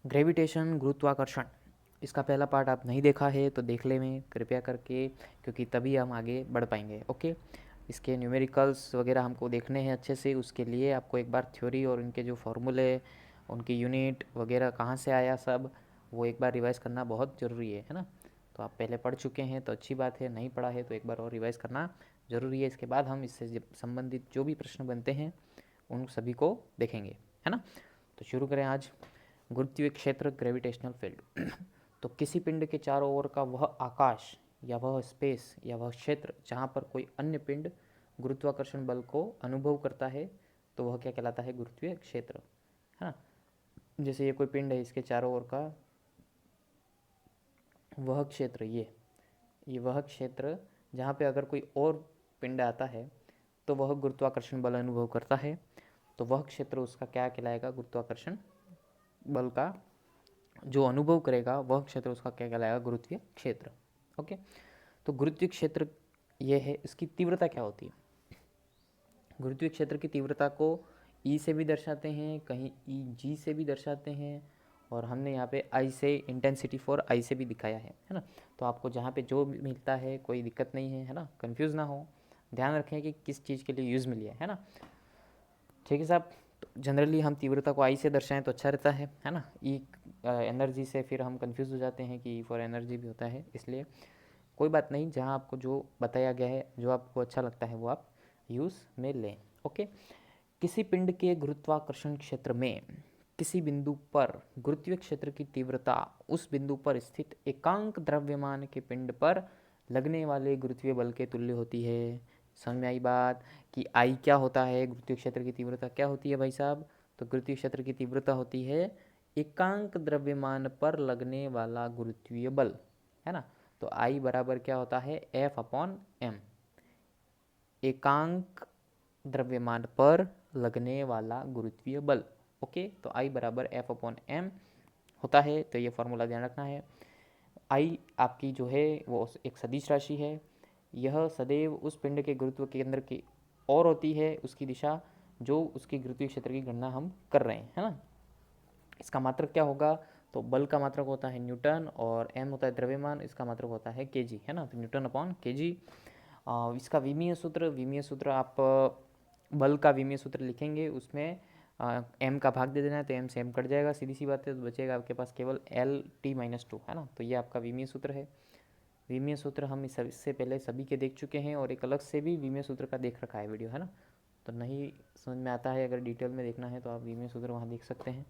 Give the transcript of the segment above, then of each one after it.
Gravitation, गुरुत्वाकर्षण, इसका पहला पार्ट आप नहीं देखा है तो देख ले में कृपया करके, क्योंकि तभी हम आगे बढ़ पाएंगे। ओके, इसके न्यूमेरिकल्स वगैरह हमको देखने हैं अच्छे से। उसके लिए आपको एक बार थ्योरी और इनके जो फॉर्मूले, उनकी यूनिट वगैरह कहाँ से आया सब, वो एक बार रिवाइज़ करना बहुत ज़रूरी है ना। तो आप पहले पढ़ चुके हैं तो अच्छी बात है, नहीं पढ़ा है तो एक बार और रिवाइज़ करना ज़रूरी है। इसके बाद हम इससे संबंधित जो भी प्रश्न बनते हैं उन सभी को देखेंगे, है ना। तो शुरू करें आज। गुरुत्वीय क्षेत्र, ग्रेविटेशनल फील्ड। तो किसी पिंड के चारों ओर का वह आकाश या वह स्पेस या वह क्षेत्र जहाँ पर कोई अन्य पिंड गुरुत्वाकर्षण बल को अनुभव करता है, तो वह क्या कहलाता है? गुरुत्वीय क्षेत्र, है ना। जैसे ये कोई पिंड है, इसके चारों ओर का वह क्षेत्र, ये वह क्षेत्र जहाँ पे अगर कोई और पिंड आता है तो वह गुरुत्वाकर्षण बल अनुभव करता है, तो वह क्षेत्र उसका क्या कहलाएगा? गुरुत्वाकर्षण बल का जो अनुभव करेगा वह क्षेत्र उसका क्या कहलाएगा? गुरुत्वीय क्षेत्र। ओके, तो गुरुत्वीय क्षेत्र ये है, इसकी तीव्रता क्या होती है? गुरुत्वीय क्षेत्र की तीव्रता को ई से भी दर्शाते हैं, कहीं ई जी से भी दर्शाते हैं, और हमने यहाँ पे आई से, इंटेंसिटी फॉर आई से भी दिखाया है ना। तो आपको जहाँ पे जो मिलता है कोई दिक्कत नहीं है ना, कंफ्यूज ना हो, ध्यान रखें कि किस चीज़ के लिए यूज़ मिली है ना। ठीक है साहब। तो जनरली हम तीव्रता को आई से दर्शाएं तो अच्छा रहता है ना। ई एनर्जी से फिर हम कंफ्यूज हो जाते हैं कि ई फॉर एनर्जी भी होता है, इसलिए कोई बात नहीं, जहाँ आपको जो बताया गया है, जो आपको अच्छा लगता है वो आप यूज़ में लें। ओके, किसी पिंड के गुरुत्वाकर्षण क्षेत्र में किसी बिंदु पर गुरुत्वीय क्षेत्र की तीव्रता उस बिंदु पर स्थित एकांक द्रव्यमान के पिंड पर लगने वाले गुरुत्वीय बल के तुल्य होती है। समझ में आई बात कि आई क्या होता है, गुरुत्वीय क्षेत्र की तीव्रता क्या होती है भाई साहब? तो गुरुत्वीय क्षेत्र की तीव्रता होती है एकांक द्रव्यमान पर लगने वाला गुरुत्वीय बल, है ना। तो आई बराबर क्या होता है? एफ अपॉन एम, एकांक द्रव्यमान पर लगने वाला गुरुत्वीय बल। ओके, तो आई बराबर एफ अपॉन एम होता है, तो ये फॉर्मूला ध्यान रखना है। आई आपकी जो है वो एक सदिश राशि है, यह सदैव उस पिंड के गुरुत्व केंद्र की ओर होती है, उसकी दिशा, जो उसकी गुरुत्वीय क्षेत्र की गणना हम कर रहे हैं, है ना। इसका मात्रक क्या होगा? तो बल का मात्रक होता है न्यूटन, और एम होता है द्रव्यमान, इसका मात्रक होता है केजी, है ना। तो न्यूटन अपॉन केजी। इसका विमीय सूत्र आप बल का विमीय सूत्र लिखेंगे, उसमें एम का भाग दे देना है, तो एम से एम कट जाएगा, सीधी सी बात है, तो बचेगा आपके पास केवल एल टी माइनस टू, है ना। तो ये आपका विमीय सूत्र है। विमीय सूत्र हम इससे पहले सभी के देख चुके हैं, और एक अलग से भी विमीय सूत्र का देख रखा है वीडियो, है ना। तो नहीं समझ में आता है, अगर डिटेल में देखना है तो आप विमीय सूत्र वहाँ देख सकते हैं।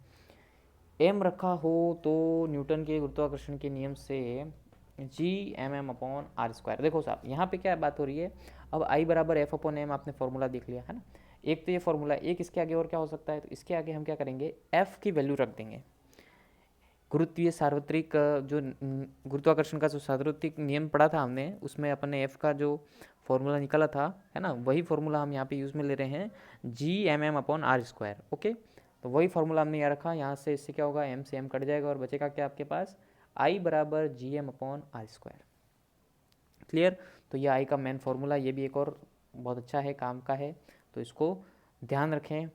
एम रखा हो तो न्यूटन के गुरुत्वाकर्षण के नियम से G M M upon R square. देखो साहब, यहाँ पे क्या बात हो रही है? अब आई बराबर एफ अपॉन एम आपने फॉर्मूला देख लिया, है ना। एक तो ये फॉर्मूला, एक इसके आगे और क्या हो सकता है? तो इसके आगे हम क्या करेंगे? एफ की वैल्यू रख देंगे। गुरुत्वीय सार्वत्रिक जो गुरुत्वाकर्षण का जो सार्वत्रिक नियम पढ़ा था हमने, उसमें अपने एफ का जो फॉर्मूला निकाला था, है ना, वही फॉर्मूला हम यहाँ पे यूज़ में ले रहे हैं, G M M upon R square. Okay, तो वही फॉर्मूला हमने यहाँ रखा, यहाँ से इससे क्या होगा? एम से एम कट जाएगा और बचेगा क्या आपके पास? आई बराबर G M upon R square. Clear? तो ये आई का मेन फॉर्मूला, ये भी एक और बहुत अच्छा है, काम का है, तो इसको ध्यान रखें।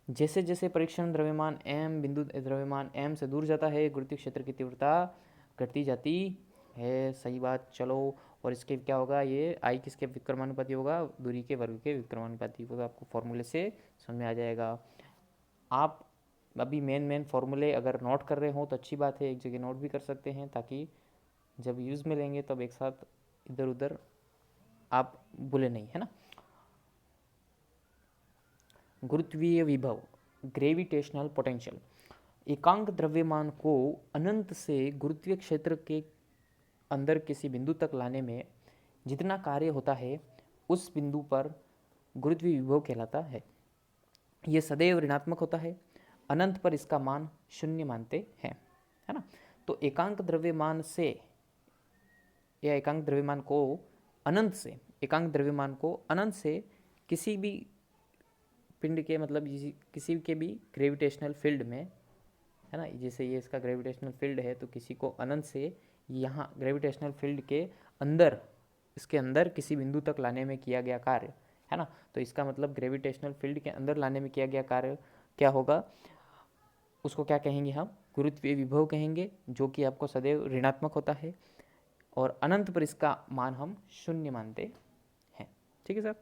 जैसे जैसे परीक्षण द्रव्यमान एम, बिंदु द्रव्यमान एम से दूर जाता है, गुरुत्वीय क्षेत्र की तीव्रता घटती जाती है। सही बात। चलो, और इसके क्या होगा? ये आई किसके विक्रमानुपाती होगा? दूरी के वर्ग के विक्रमानुपाती। वो तो आपको फॉर्मूले से समझ में आ जाएगा। आप अभी मेन फॉर्मूले अगर नोट कर रहे हो तो अच्छी बात है, एक जगह नोट भी कर सकते हैं, ताकि जब यूज़ में लेंगे तब एक साथ इधर उधर आप भूले नहीं, है ना। गुरुत्वीय विभव, ग्रेविटेशनल पोटेंशियल, एकांक द्रव्यमान को अनंत से गुरुत्वीय क्षेत्र के अंदर किसी बिंदु तक लाने में जितना कार्य होता है, उस बिंदु पर गुरुत्वीय विभव कहलाता है। यह सदैव ऋणात्मक होता है, अनंत पर इसका मान शून्य मानते हैं, है ना। तो एकांक द्रव्यमान से, या एकांक द्रव्यमान को अनंत से, एकांक द्रव्यमान को अनंत से किसी भी पिंड के, मतलब किसी के भी ग्रेविटेशनल फील्ड में, है ना, जैसे ये इसका ग्रेविटेशनल फील्ड है, तो किसी को अनंत से यहाँ ग्रेविटेशनल फील्ड के अंदर, इसके अंदर किसी बिंदु तक लाने में किया गया कार्य, है ना। तो इसका मतलब ग्रेविटेशनल फील्ड के अंदर लाने में किया गया कार्य क्या होगा? उसको क्या कहेंगे हम, गुरुत्वीय विभव कहेंगे, जो कि आपको सदैव ऋणात्मक होता है, और अनंत पर इसका मान हम शून्य मानते हैं। ठीक है सर।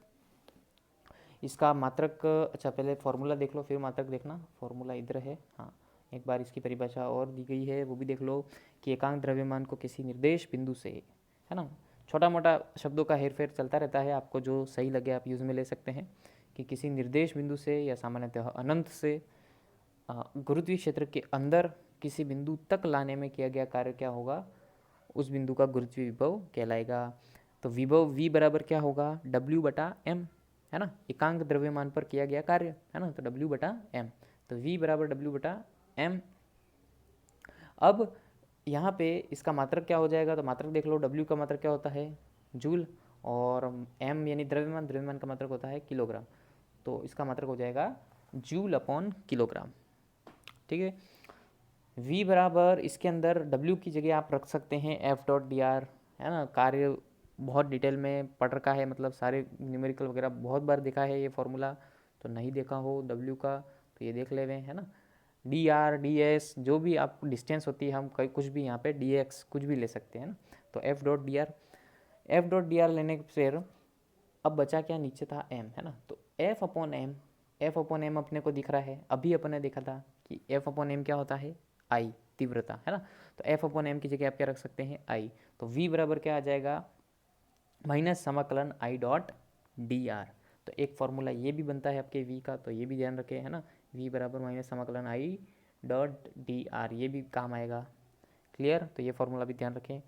इसका मात्रक, अच्छा पहले फॉर्मूला देख लो फिर मात्रक देखना। फॉर्मूला इधर है, हाँ एक बार इसकी परिभाषा और दी गई है, वो भी देख लो कि एकांक द्रव्यमान को किसी निर्देश बिंदु से, है ना, छोटा मोटा शब्दों का हेरफेर चलता रहता है, आपको जो सही लगे आप यूज़ में ले सकते हैं, कि किसी निर्देश बिंदु से या सामान्यतः अनंत से गुरुत्वीय क्षेत्र के अंदर किसी बिंदु तक लाने में किया गया कार्य क्या होगा, उस बिंदु का गुरुत्वीय विभव कहलाएगा। तो विभव v बराबर क्या होगा, w बटा m, है ना, एकांक द्रव्यमान पर किया गया कार्य, है ना, तो w बटा m, तो v बराबर w बटा m। अब यहाँ पे इसका मात्रक क्या हो जाएगा, तो मात्रक देख लो, w का मात्रक क्या होता है, जूल, और m यानी द्रव्यमान, द्रव्यमान का मात्रक होता है किलोग्राम, तो इसका मात्रक हो जाएगा जूल अपॉन किलोग्राम। ठीक है। v बराबर इसके अंदर w की जगह आप रख सकते हैं f डॉट डी आर, है ना, कार्य बहुत डिटेल में पढ़ रखा है, मतलब सारे न्यूमेरिकल वगैरह बहुत बार देखा है ये फॉर्मूला, तो नहीं देखा हो w का तो ये देख ले हुए, है ना, डी आर डी एस जो भी आपको डिस्टेंस होती है, हम कहीं कुछ भी यहाँ पे डी एक्स कुछ भी ले सकते हैं ना, तो F dot D R, F dot D R लेने के फिर अब बचा क्या, नीचे था m, है ना, तो f upon M, F upon M अपने को दिख रहा है, अभी अपन ने देखा था कि एफ अपॉन एम क्या होता है, आई, तीव्रता, है ना, तो एफ अपॉन एम की जगह आप क्या रख सकते हैं, आई, तो v बराबर क्या आ जाएगा, माइनस समाकलन आई डॉट डी आर। तो एक फॉर्मूला ये भी बनता है आपके v का, तो ये भी ध्यान रखें, है ना, v बराबर माइनस समाकलन आई डॉट डी आर, ये भी काम आएगा। क्लियर, तो ये फॉर्मूला भी ध्यान रखें।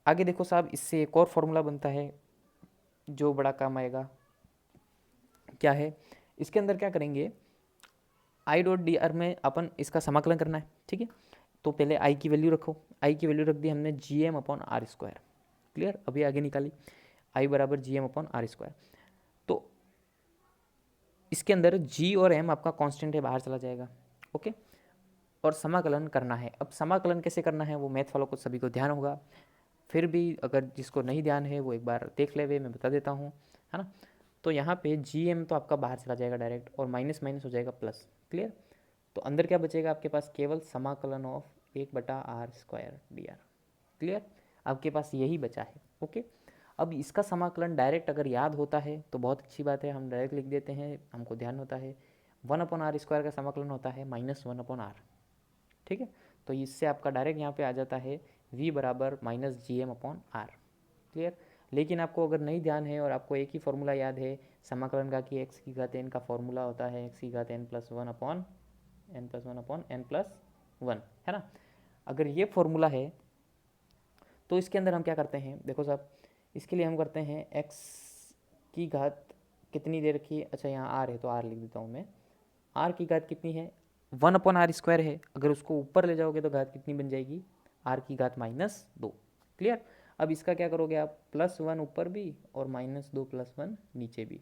आगे देखो साहब, इससे एक और फॉर्मूला बनता है जो बड़ा काम आएगा, क्या है, इसके अंदर क्या करेंगे, आई डॉट डी आर में अपन इसका समाकलन करना है, ठीक है, तो पहले आई की वैल्यू रखो, आई की वैल्यू रख दी हमने G M upon R square. Clear, अभी आगे निकाली, आई बराबर G M upon R square, तो इसके अंदर जी और एम आपका कांस्टेंट है, बाहर चला जाएगा, ओके, और समाकलन करना है। अब समाकलन कैसे करना है वो मैथ वालों को सभी को ध्यान होगा, फिर भी अगर जिसको नहीं ध्यान है वो एक बार देख ले, मैं बता देता हूँ, है ना, तो यहाँ पे जी एम तो आपका बाहर चला जाएगा डायरेक्ट, और माइनस माइनस हो जाएगा प्लस। क्लियर, तो अंदर क्या बचेगा आपके पास, केवल समाकलन of 1/r square D R. Clear, आपके पास यही बचा है, ओके। अब इसका समाकलन डायरेक्ट अगर याद होता है तो बहुत अच्छी बात है, हम डायरेक्ट लिख देते हैं, हमको ध्यान होता है 1/r स्क्वायर का समाकलन होता है -1/r। ठीक है, तो इससे आपका डायरेक्ट यहाँ पे आ जाता है v बराबर minus G M upon R. Clear, लेकिन आपको अगर नहीं ध्यान है और आपको एक ही फॉर्मूला याद है समाकलन का, कि x की घात n का फॉर्मूला होता है x की घात n plus one upon n plus one, है ना, अगर ये फॉर्मूला है तो इसके अंदर हम क्या करते हैं, देखो साहब, इसके लिए हम करते हैं x की घात कितनी दे रखी है, अच्छा यहाँ r है तो r लिख देता हूँ मैं, r की घात कितनी है, 1/r स्क्वायर है, अगर उसको ऊपर ले जाओगे तो घात कितनी बन जाएगी, r की घात -2। क्लियर, अब इसका क्या करोगे आप, +1 ऊपर भी और -2 +1 नीचे भी।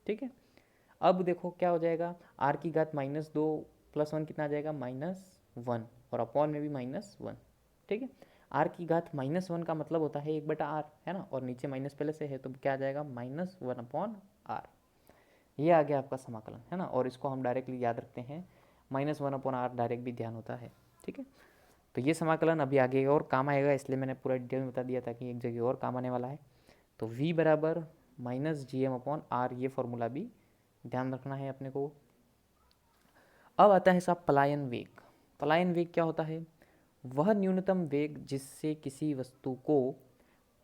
ठीक है, अब देखो क्या हो जाएगा, r की घात -2 +1 कितना आ जाएगा, -1, और अपॉन में भी -1। ठीक है, r की घात -1 का मतलब होता है 1/r, है ना, और नीचे माइनस पहले से है तो क्या आ जाएगा, -1/r। ये आ गया आपका समाकलन, है ना, और इसको हम डायरेक्टली याद रखते हैं, -1/r डायरेक्ट भी ध्यान होता है। ठीक है, तो ये समाकलन अभी आगे और काम आएगा, इसलिए मैंने पूरा डिटेल में बता दिया था कि एक जगह और काम आने वाला है। तो v बराबर -gm/r, ये फॉर्मूला भी ध्यान रखना है अपने को। अब आता है साहब पलायन वेग। पलायन वेग क्या होता है, वह न्यूनतम वेग जिससे किसी वस्तु को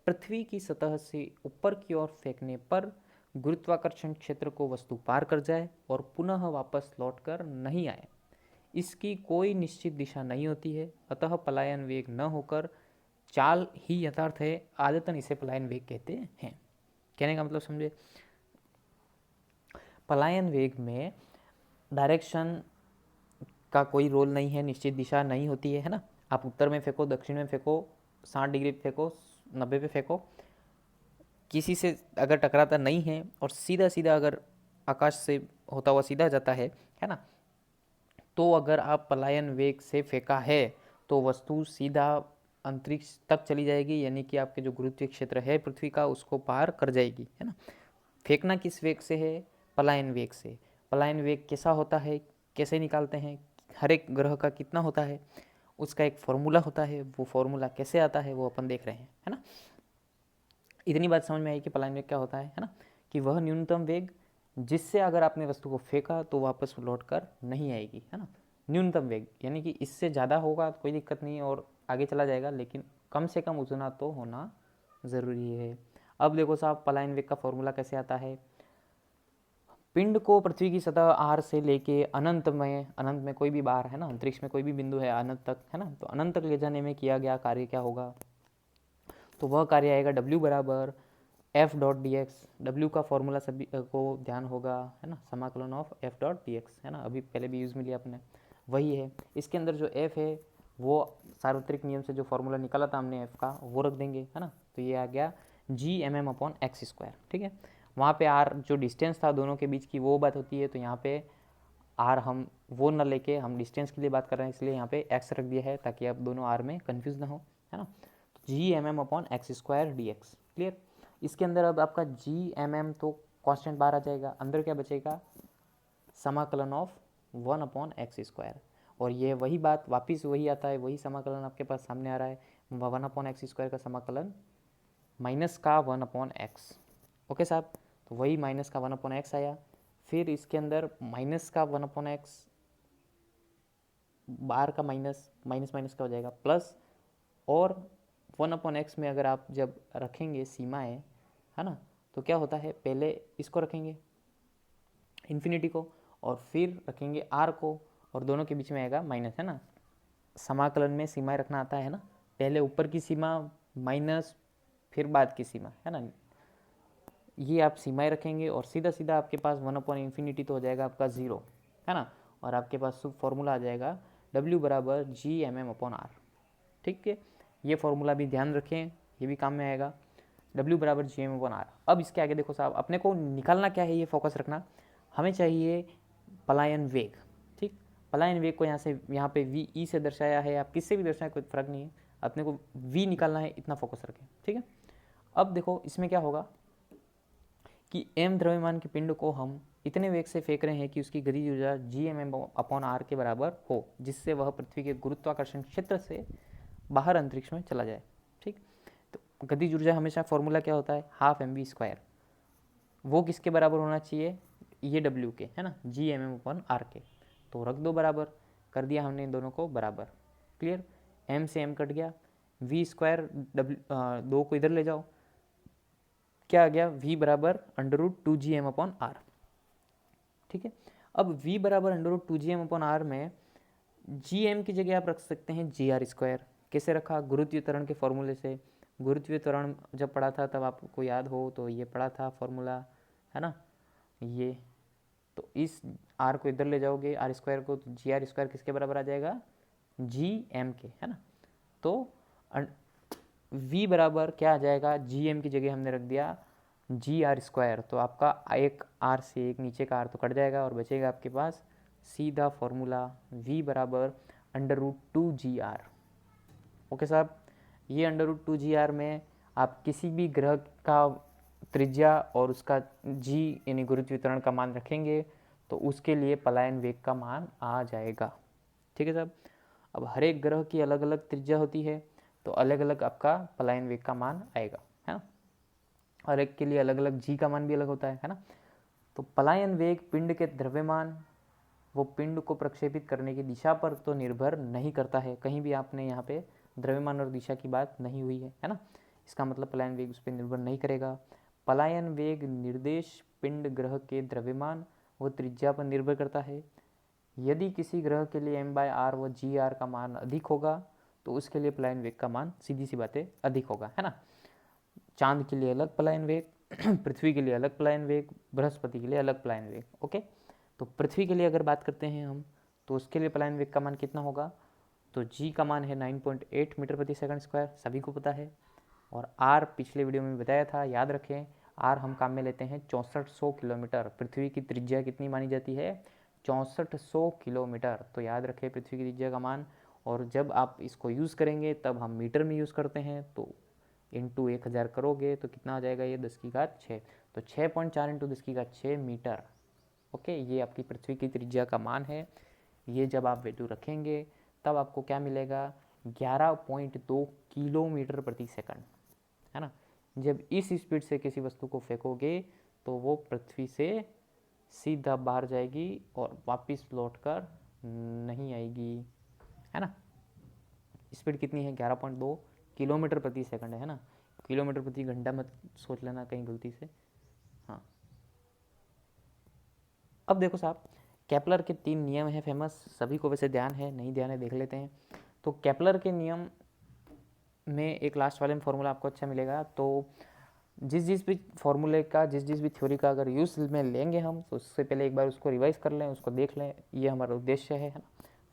पृथ्वी की सतह से ऊपर की ओर फेंकने पर गुरुत्वाकर्षण क्षेत्र को वस्तु पार कर जाए और पुनः वापस लौटकर नहीं आए। इसकी कोई निश्चित दिशा नहीं होती है, अतः पलायन वेग न होकर चाल ही यथार्थ है, आदतन इसे पलायन वेग कहते हैं। कहने का मतलब समझे, पलायन वेग में डायरेक्शन का कोई रोल नहीं है, निश्चित दिशा नहीं होती है ना, आप उत्तर में फेंको, दक्षिण में फेंको, 60 डिग्री पे फेंको, 90 पे फेंको, किसी से अगर टकराता नहीं है और सीधा सीधा अगर आकाश से होता हुआ सीधा जाता है ना, तो अगर आप पलायन वेग से फेंका है तो वस्तु सीधा अंतरिक्ष तक चली जाएगी, यानी कि आपके जो गुरुत्वीय क्षेत्र है पृथ्वी का उसको पार कर जाएगी, है ना। फेंकना किस वेग से है, पलायन वेग से। पलायन वेग कैसा होता है, कैसे निकालते हैं, हर एक ग्रह का कितना होता है, उसका एक फॉर्मूला होता है। वो फॉर्मूला कैसे आता है वो अपन देख रहे हैं, है ना। इतनी बात समझ में आई कि पलायन वेग क्या होता है ना, कि वह न्यूनतम वेग जिससे अगर आपने वस्तु को फेंका तो वापस लौट कर नहीं आएगी, है ना। न्यूनतम वेग यानी कि इससे ज़्यादा होगा तो कोई दिक्कत नहीं और आगे चला जाएगा, लेकिन कम से कम उतना तो होना ज़रूरी है। अब देखो साहब, पलायन वेग का फॉर्मूला कैसे आता है। पिंड को पृथ्वी की सतह आर से लेके अनंत में कोई भी बार है ना, अंतरिक्ष में कोई भी बिंदु है अनंत तक, है ना, तो अनंत तक ले जाने में किया गया कार्य क्या होगा, तो वह कार्य आएगा W बराबर F dot D x. W का फॉर्मूला सभी को ध्यान होगा, है ना, समाकलन of F dot D x, है ना, अभी पहले भी यूज़ में लिया अपने, वही है। इसके अंदर जो एफ है वो सार्वत्रिक नियम से जो फॉर्मूला निकाला था हमने एफ का, वो रख देंगे, है ना, तो ये आ गया G M M upon X square. ठीक है, वहाँ पे आर जो डिस्टेंस था दोनों के बीच की वो बात होती है, तो यहाँ पे आर हम वो न लेके हम डिस्टेंस के लिए बात कर रहे हैं, इसलिए यहाँ पे एक्स रख दिया है ताकि आप दोनों आर में कन्फ्यूज ना हो, है ना। G M M upon X square D X, clear. इसके अंदर अब आपका जी एम एम तो कांस्टेंट बाहर आ जाएगा, अंदर क्या बचेगा, समाकलन ऑफ 1 अपॉन एक्स स्क्वायर। और ये वही बात वापस वही आता है, वही समाकलन आपके पास सामने आ रहा है, 1 अपॉन एक्स स्क्वायर का समाकलन माइनस का 1 अपॉन एक्स। ओके साहब, तो वही माइनस का 1 अपॉन एक्स आया। फिर इसके अंदर माइनस का 1 अपॉन एक्स, बार का माइनस माइनस माइनस का हो जाएगा प्लस, और 1 अपॉन एक्स में अगर आप जब रखेंगे सीमाएँ, है ना, तो क्या होता है, पहले इसको रखेंगे इन्फिनिटी को और फिर रखेंगे आर को, और दोनों के बीच में आएगा माइनस, है ना। समाकलन में सीमाएं रखना आता है ना, पहले ऊपर की सीमा माइनस फिर बाद की सीमा, है ना, ये आप सीमाएं रखेंगे और सीधा सीधा आपके पास 1 अपॉन इन्फिनिटी तो हो जाएगा आपका 0, है ना, और आपके पास फॉर्मूला आ जाएगा W बराबर G M M upon R. ठीक है, ये फॉर्मूला भी ध्यान रखें, ये भी काम में आएगा, W बराबर जी एम अपॉन आर। अब इसके आगे देखो साहब, अपने को निकालना क्या है, ये फोकस रखना, हमें चाहिए पलायन वेग। ठीक, पलायन वेग को यहाँ पे वी ई से दर्शाया है, आप किससे भी दर्शाएं कोई फर्क नहीं है, अपने को वी निकालना है, इतना फोकस रखें। ठीक है, अब देखो इसमें क्या होगा कि m द्रव्यमान के पिंड को हम इतने वेग से फेंक रहे हैं कि उसकी गतिज ऊर्जा G M M upon R के बराबर हो, जिससे वह पृथ्वी के गुरुत्वाकर्षण क्षेत्र से बाहर अंतरिक्ष में चला जाए। ठीक, तो गतिज ऊर्जा हमेशा फॉर्मूला क्या होता है, हाफ एम वी स्क्वायर, वो किसके बराबर होना चाहिए, ये डब्ल्यू के, है ना, G M M upon R के, तो रख दो बराबर, कर दिया हमने इन दोनों को बराबर, क्लियर। एम से एम कट गया, वी स्क्वायर दो को इधर ले जाओ, क्या आ गया, v बराबर under root 2gm upon R. ठीक है, अब v बराबर under root 2gm upon R में gm की जगह आप रख सकते हैं जी आर स्क्वायर। कैसे रखा, गुरुत्वीय त्वरण के फॉर्मूले से। गुरुत्वीय त्वरण जब पढ़ा था तब आपको याद हो तो ये पढ़ा था फॉर्मूला, है ना, ये, तो इस आर को इधर ले जाओगे आर स्क्वायर को, तो जी आर स्क्वायर किसके बराबर आ जाएगा, जी एम के, है ना, तो v बराबर क्या आ जाएगा, जी एम की जगह हमने रख दिया जी आर स्क्वायर, तो आपका एक आर से एक नीचे का आर तो कट जाएगा और बचेगा आपके पास सीधा फॉर्मूला v बराबर अंडर रूट 2gr। ओके साहब, ये अंडर रूट 2gr में आप किसी भी ग्रह का त्रिज्या और उसका g यानी गुरुत्वीय त्वरण का मान रखेंगे तो उसके लिए पलायन वेग का मान आ जाएगा। ठीक है साहब, अब हर एक ग्रह की अलग अलग त्रिज्या होती है, तो अलग अलग आपका पलायन वेग का मान आएगा, है ना, हर एक के लिए अलग अलग जी का मान भी अलग होता है ना। तो पलायन वेग पिंड के द्रव्यमान, वो पिंड को प्रक्षेपित करने की दिशा पर तो निर्भर नहीं करता है, कहीं भी आपने यहाँ पे द्रव्यमान और दिशा की बात नहीं हुई है ना, इसका मतलब पलायन वेग उस पर निर्भर नहीं करेगा। पलायन वेग निर्देश पिंड ग्रह के द्रव्यमान व त्रिज्या पर निर्भर करता है। यदि किसी ग्रह के लिए m/r व g/r का मान अधिक होगा तो उसके लिए पलायन वेग का मान सीधी सी बातें अधिक होगा, है ना। चांद के लिए अलग पलायन वेग, पृथ्वी के लिए अलग पलायन वेग, बृहस्पति के लिए अलग पलायन वेग। ओके, तो पृथ्वी के लिए अगर बात करते हैं हम, तो उसके लिए पलायन वेग का मान कितना होगा, तो जी का मान है 9.8 मीटर प्रति सेकंड स्क्वायर, सभी को पता है, और आर पिछले वीडियो में बताया था, याद रखें, आर हम काम में लेते हैं 6400 किलोमीटर। पृथ्वी की त्रिज्या कितनी मानी जाती है, 6400 किलोमीटर, तो याद रखें पृथ्वी की त्रिज्या का मान। और जब आप इसको यूज़ करेंगे तब हम मीटर में यूज़ करते हैं, तो इंटू 1000 करोगे तो कितना आ जाएगा, ये 10 की घात 6, तो 6.4 इंटू 10 की घात 6 मीटर। ओके, ये आपकी पृथ्वी की त्रिज्या का मान है, ये जब आप वैल्यू रखेंगे तब आपको क्या मिलेगा, 11.2 किलोमीटर प्रति सेकंड, है ना। जब इस स्पीड से किसी वस्तु को फेंकोगे तो वो पृथ्वी से सीधा बाहर जाएगी और वापस लौट कर नहीं आएगी, है ना। स्पीड कितनी है, 11.2 किलोमीटर प्रति सेकंड है ना, किलोमीटर प्रति घंटा मत सोच लेना कहीं गलती से। हाँ, अब देखो साहब, केपलर के 3 नियम हैं फेमस, सभी को वैसे ध्यान है, नहीं ध्यान है देख लेते हैं। तो केपलर के नियम में एक लास्ट वाले में फॉर्मूला आपको अच्छा मिलेगा। तो जिस भी फॉर्मूले का, जिस भी थ्योरी का अगर यूज़ में लेंगे हम, तो उससे पहले एक बार उसको रिवाइज कर लें, उसको देख लें, ये हमारा उद्देश्य है ना।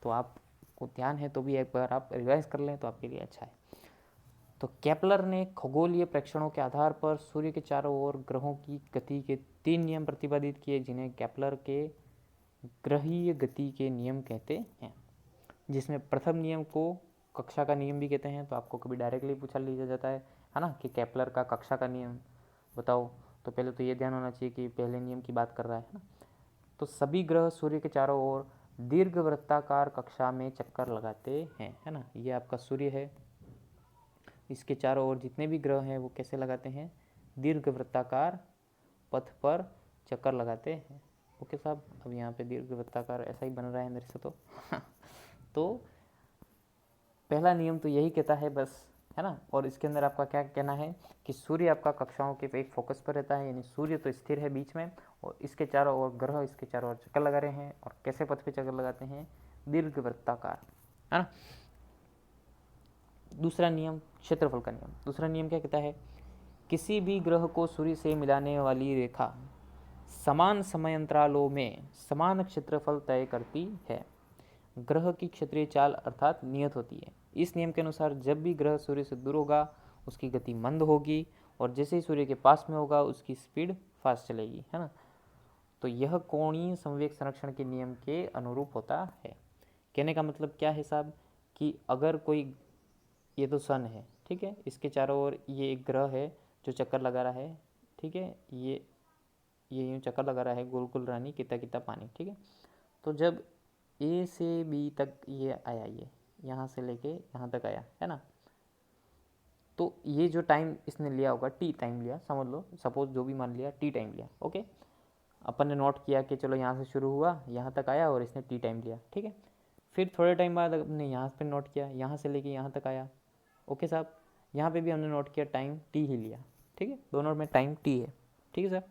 तो आपको ध्यान है तो भी एक बार आप रिवाइज कर लें तो आपके लिए अच्छा है। तो केपलर ने खगोलीय प्रेक्षणों के आधार पर सूर्य के चारों ओर ग्रहों की गति के 3 नियम प्रतिपादित किए, जिन्हें केपलर के ग्रहीय गति के नियम कहते हैं। जिसमें प्रथम नियम को कक्षा का नियम भी कहते हैं। तो आपको कभी डायरेक्टली पूछा लिया जाता है ना, कि केपलर का कक्षा का नियम बताओ, तो पहले तो ये ध्यान होना चाहिए कि पहले नियम की बात कर रहा है ना। तो सभी ग्रह सूर्य के चारों ओर दीर्घवृत्ताकार कक्षा में चक्कर लगाते हैं, है ना। ये आपका सूर्य है, इसके चारों ओर जितने भी ग्रह हैं वो कैसे लगाते हैं, दीर्घवृत्ताकार पथ पर चक्कर लगाते हैं। ओके साहब, अब यहाँ पे दीर्घवृत्ताकार ऐसा ही बन रहा है मेरे से तो पहला नियम तो यही कहता है बस, है ना। और इसके अंदर आपका क्या कहना है कि सूर्य आपका कक्षाओं के एक फोकस पर रहता है, यानी सूर्य तो स्थिर है बीच में, और इसके चारों ओर ग्रह इसके चारों ओर चक्कर लगा रहे हैं। और कैसे पथ पे चक्कर लगाते हैं, दीर्घवृत्ताकार, है ना। दूसरा नियम, क्षेत्रफल का नियम। दूसरा नियम क्या कहता है, किसी भी ग्रह को सूर्य से मिलाने वाली रेखा समान समयांतरालों में समान क्षेत्रफल तय करती है। ग्रह की क्षेत्रीय चाल अर्थात नियत होती है। इस नियम के अनुसार जब भी ग्रह सूर्य से दूर होगा उसकी गति मंद होगी, और जैसे ही सूर्य के पास में होगा उसकी स्पीड फास्ट चलेगी, है ना। तो यह कोणीय संवेग संरक्षण के नियम के अनुरूप होता है। कहने का मतलब क्या है साहब, कि अगर कोई, ये तो सन है, ठीक है, इसके चारों ओर ये एक ग्रह है जो चक्कर लगा रहा है, ठीक है, ये यूँ चक्कर लगा रहा है, गोल गोल रानी कितना कितना पानी, ठीक है। तो जब ए से बी तक ये आया, ये यहाँ से लेके यहाँ तक आया, है ना। तो ये जो टाइम इसने लिया होगा, टी टाइम लिया, समझ लो, सपोज जो भी मान लिया, टी टाइम लिया, ओके। अपन ने नोट किया कि चलो यहाँ से शुरू हुआ, यहाँ तक आया, और इसने टी टाइम लिया, ठीक है। फिर थोड़े टाइम बाद अपने यहाँ पे नोट किया, यहाँ से लेके यहाँ तक आया, ओके साहब। यहाँ पे भी हमने नोट किया टाइम टी ही लिया, ठीक है, दोनों में टाइम टी है, ठीक है सर।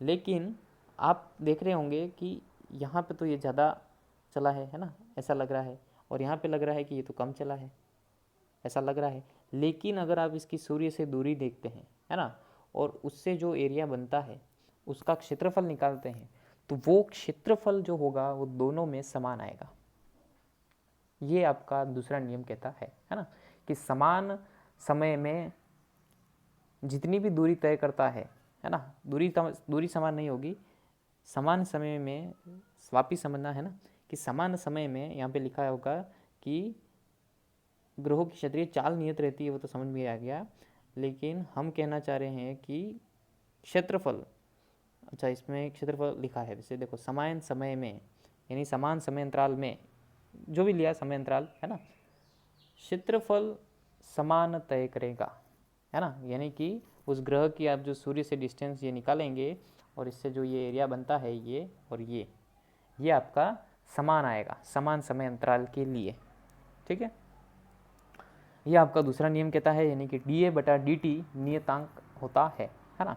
लेकिन आप देख रहे होंगे कि यहाँ पे तो ये ज़्यादा चला है ना, ऐसा लग रहा है, और यहाँ पे लग रहा है कि ये तो कम चला है, ऐसा लग रहा है। लेकिन अगर आप इसकी सूर्य से दूरी देखते हैं, है ना, और उससे जो एरिया बनता है उसका क्षेत्रफल निकालते हैं, तो वो क्षेत्रफल जो होगा वो दोनों में समान आएगा। ये आपका दूसरा नियम कहता है ना, कि समान समय में जितनी भी दूरी तय करता है ना, दूरी समान नहीं होगी, समान समय में, वापिस समझना है ना, कि समान समय में, यहाँ पे लिखा होगा कि ग्रहों की क्षेत्रीय चाल नियत रहती है, वो तो समझ में आ गया। लेकिन हम कहना चाह रहे हैं कि क्षेत्रफल, अच्छा इसमें क्षेत्रफल लिखा है वैसे, देखो समान समय में यानी समान समय अंतराल में, जो भी लिया समय अंतराल, है ना, क्षेत्रफल समान तय करेगा, है ना। यानी कि उस ग्रह की आप जो सूर्य से डिस्टेंस ये निकालेंगे, और इससे जो ये एरिया बनता है, ये और ये आपका समान आएगा, समान समय अंतराल के लिए, ठीक है। ये आपका दूसरा नियम कहता है, यानी कि dA/dt नियतांक होता है ना।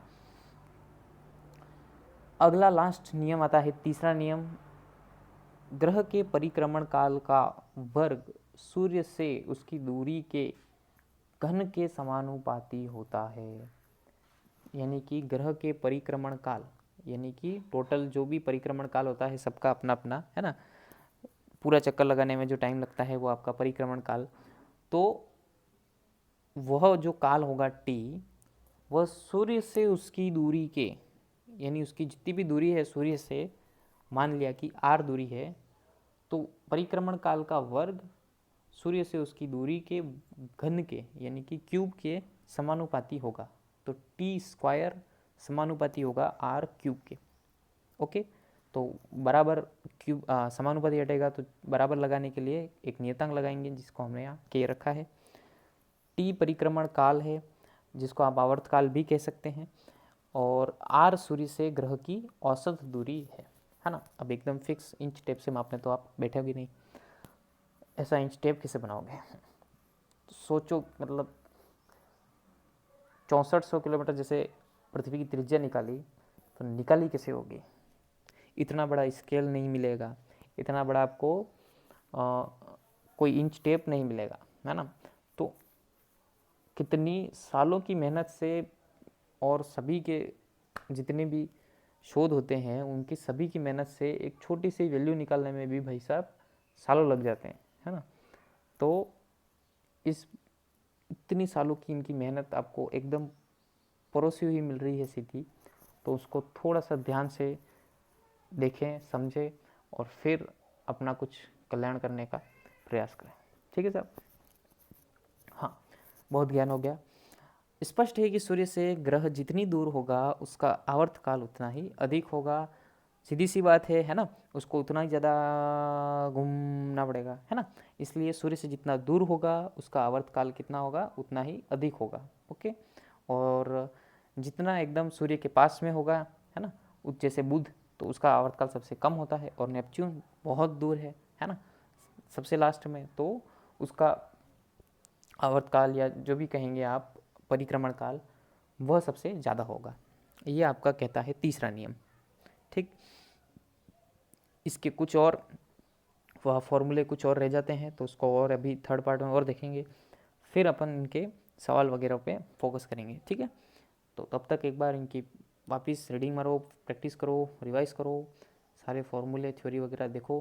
अगला लास्ट नियम आता है, तीसरा नियम, ग्रह के परिक्रमण काल का वर्ग सूर्य से उसकी दूरी के घन के समानुपाती होता है। यानी कि ग्रह के परिक्रमण काल, यानी कि टोटल जो भी परिक्रमण काल होता है सबका अपना अपना, है ना, पूरा चक्कर लगाने में जो टाइम लगता है वो आपका परिक्रमण काल। तो वह जो काल होगा टी, वह सूर्य से उसकी दूरी के, यानी उसकी जितनी भी दूरी है सूर्य से, मान लिया कि आर दूरी है, तो परिक्रमण काल का वर्ग सूर्य से उसकी दूरी के घन के, यानी कि क्यूब के समानुपाती होगा। तो टी स्क्वायर समानुपाती होगा आर क्यूब के, ओके। तो तो बराबर क्यूब समानुपाती हटेगा तो बराबर लगाने के लिए एक नियतांक लगाएंगे जिसको हमने यहाँ के रखा है। टी परिक्रमण काल है जिसको आप आवर्त काल भी कह सकते हैं, और आर सूर्य से ग्रह की औसत दूरी है ना। अब एकदम फिक्स इंच टेप से मापने तो आप बैठोगे नहीं, ऐसा इंच टेप कैसे बनाओगे? सोचो, मतलब 6400 किलोमीटर जैसे पृथ्वी की त्रिज्या निकाली तो निकाली कैसे होगी? इतना बड़ा स्केल नहीं मिलेगा, इतना बड़ा आपको कोई इंच टेप नहीं मिलेगा, है ना। तो कितनी सालों की मेहनत से और सभी के जितने भी शोध होते हैं उनकी सभी की मेहनत से एक छोटी सी वैल्यू निकालने में भी भाई साहब सालों लग जाते हैं, है ना। तो इस इतनी सालों की इनकी मेहनत आपको एकदम परोसी हुई मिल रही है सीधी, तो उसको थोड़ा सा ध्यान से देखें, समझें और फिर अपना कुछ कल्याण करने का प्रयास करें। ठीक है साहब? हाँ, बहुत ज्ञान हो गया। स्पष्ट है कि सूर्य से ग्रह जितनी दूर होगा उसका आवर्तकाल उतना ही अधिक होगा। सीधी सी बात है ना, उसको उतना ही ज़्यादा घूमना पड़ेगा, है ना। इसलिए सूर्य से जितना दूर होगा उसका आवर्तकाल कितना होगा, उतना ही अधिक होगा। ओके। और जितना एकदम सूर्य के पास में होगा, है ना, जैसे बुध, तो उसका आवर्तकाल सबसे कम होता है, और नेपच्यून बहुत दूर है ना, सबसे लास्ट में, तो उसका आवर्तकाल या जो भी कहेंगे आप परिक्रमण काल, वह सबसे ज़्यादा होगा। ये आपका कहता है तीसरा नियम। ठीक, इसके कुछ और वह फॉर्मूले कुछ और रह जाते हैं, तो उसको और अभी थर्ड पार्ट में और देखेंगे, फिर अपन इनके सवाल वगैरह पे फोकस करेंगे। ठीक है, तो तब तक एक बार इनकी वापस रीडिंग मारो, प्रैक्टिस करो, रिवाइज करो, सारे फॉर्मूले थ्योरी वगैरह देखो,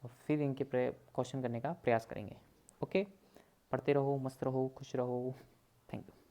और फिर इनके क्वेश्चन करने का प्रयास करेंगे। ओके, पढ़ते रहो, मस्त रहो, खुश रहो। Thank you.